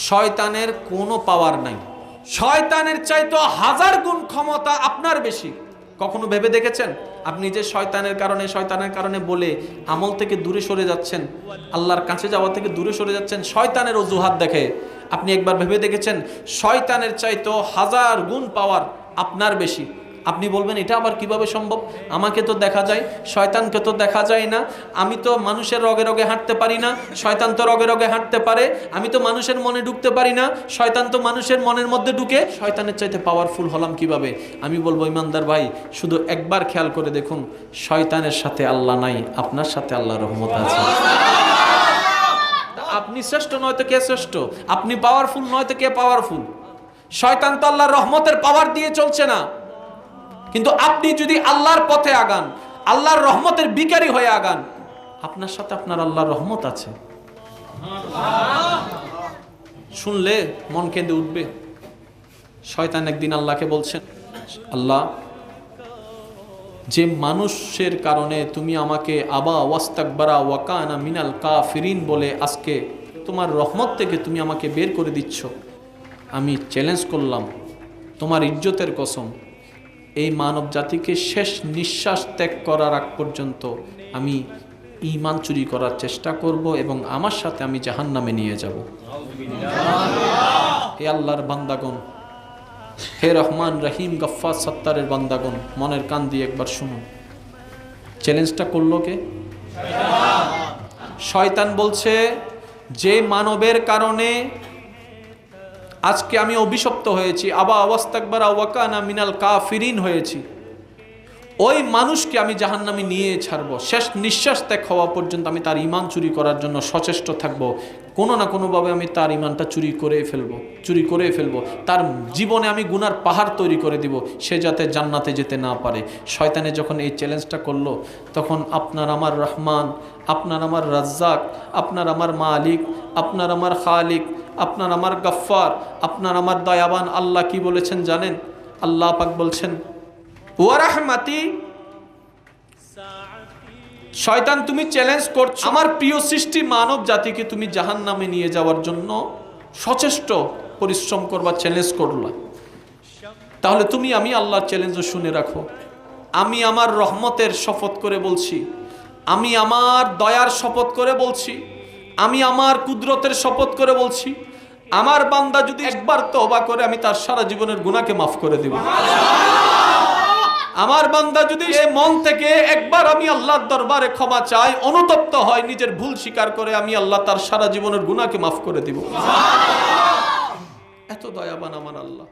শয়তানের কোনো পাওয়ার নাই। শয়তানের চাইতে 1000 গুণ ক্ষমতা আপনার বেশি। কখনো ভেবে দেখেছেন আপনি যে শয়তানের কারণে বলে আমল থেকে দূরে সরে যাচ্ছেন, আল্লাহর কাছে যাওয়া থেকে দূরে সরে যাচ্ছেন শয়তানের অজুহাত দেখে? আপনি একবার ভেবে দেখেছেন শয়তানের চাইতে 1000 গুণ পাওয়ার আপনার বেশি? আপনি বলবেন এটা আবার কিভাবে সম্ভব? আমাকে তো দেখা যায়, শয়তানকে তো দেখা যায় না। আমি তো মানুষের রগে রগে হাঁটতে পারি না, শয়তান তো রগে রগে হাঁটতে পারে। আমি তো মানুষের মনে ঢুকতে পারি না, শয়তান তো মানুষের মনের মধ্যে ঢুকে। শয়তানের চাইতে পাওয়ারফুল হলাম কিভাবে? আমি বলবো ইমানদার ভাই, শুধু একবার খেয়াল করে দেখুন, শয়তানের সাথে আল্লাহ নাই, আপনার সাথে আল্লাহর রহমত আছে। আপনি শ্রেষ্ঠ নয় তো কে শ্রেষ্ঠ? আপনি পাওয়ারফুল নয় তো কে পাওয়ারফুল? শয়তান তো আল্লাহর রহমতের পাওয়ার দিয়ে চলছে না। কিন্তু আপনি যদি আল্লাহর পথে আগান, আল্লাহর রহমতের বিকারী হয়ে আগান, আপনার সাথে আপনার আল্লাহর রহমত আছে। শুনলে মন কেঁদে উঠবে। শয়তান একদিন আল্লাহকে বলছেন, আল্লাহ, যে মানুষের কারণে তুমি আমাকে আবা ওয়াস্তাকবারা ওয়াকানা মিনাল কাফিরিন বলে আজকে তোমার রহমত থেকে তুমি আমাকে বের করে দিচ্ছ, আমি চ্যালেঞ্জ করলাম তোমার ইজ্জতের কসম, এই মানব জাতিকে শেষ নিঃশ্বাস ত্যাগ করার আগ পর্যন্ত আমি ঈমান চুরি করার চেষ্টা করব এবং আমার সাথে আমি জাহান্নামে নিয়ে যাব। হে আল্লাহর বান্দাগণ, হে রহমান রহিম গফফার সত্তারের বান্দাগণ, মনের কান দিয়ে একবার শুনুন। চ্যালেঞ্জটা করলো কে? শয়তান বলছে, যে মানবের কারণে আজকে আমি অভিশপ্ত হয়েছি, আবা ওয়াস্তাকবারা ওয়াকানা মিনাল কাফিরিন হয়েছি, ওই মানুষকে আমি জাহান্নামে নিয়ে ছাড়বো। শেষ নিঃশ্বাস ত্যাগ হওয়া পর্যন্ত আমি তার ঈমান চুরি করার জন্য সচেষ্ট থাকবো। কোনো না কোনোভাবে আমি তার ঈমানটা চুরি করে ফেলবো। তার জীবনে আমি গুনার পাহাড় তৈরি করে দিব, সে যাতে জান্নাতে যেতে না পারে। শয়তানে যখন এই চ্যালেঞ্জটা করলো, তখন আপনার আমার রহমান, আপনার আমার রাজ্জাক, আপনার আমার মালিক, আপনার আমার খালিক, আপনার আমার গফফার, আপনার আমার দয়াবান আল্লাহ কি বলেছেন জানেন? আল্লাহ পাক বলছেন, ওয়া রাহমাতি। শয়তান, তুমি চ্যালেঞ্জ করছো আমার প্রিয় সৃষ্টি মানব জাতিকে তুমি জাহান্নামে নিয়ে যাওয়ার জন্য সচেষ্ট পরিশ্রম করবা, চ্যালেঞ্জ করলা। তাহলে তুমি আমি আল্লাহর চ্যালেঞ্জও শুনে রাখো। আমি আমার রহমতের শপথ করে বলছি, আমি আমার দয়ার শপথ করে বলছি, আমি আমার কুদরতের শপথ করে বলছি, আমার বান্দা যদি একবার তওবা করে আমি তার সারা জীবনের গুনাহকে মাফ করে দেব। আমার বান্দা যদি মন থেকে একবার আমি আল্লাহর দরবারে ক্ষমা চাই, অনুতপ্ত হয়, নিজের ভুল স্বীকার করে, আমি আল্লাহ তার সারা জীবনের গুনাহকে মাফ করে দিব। এত দয়াবান আমার আল্লাহ।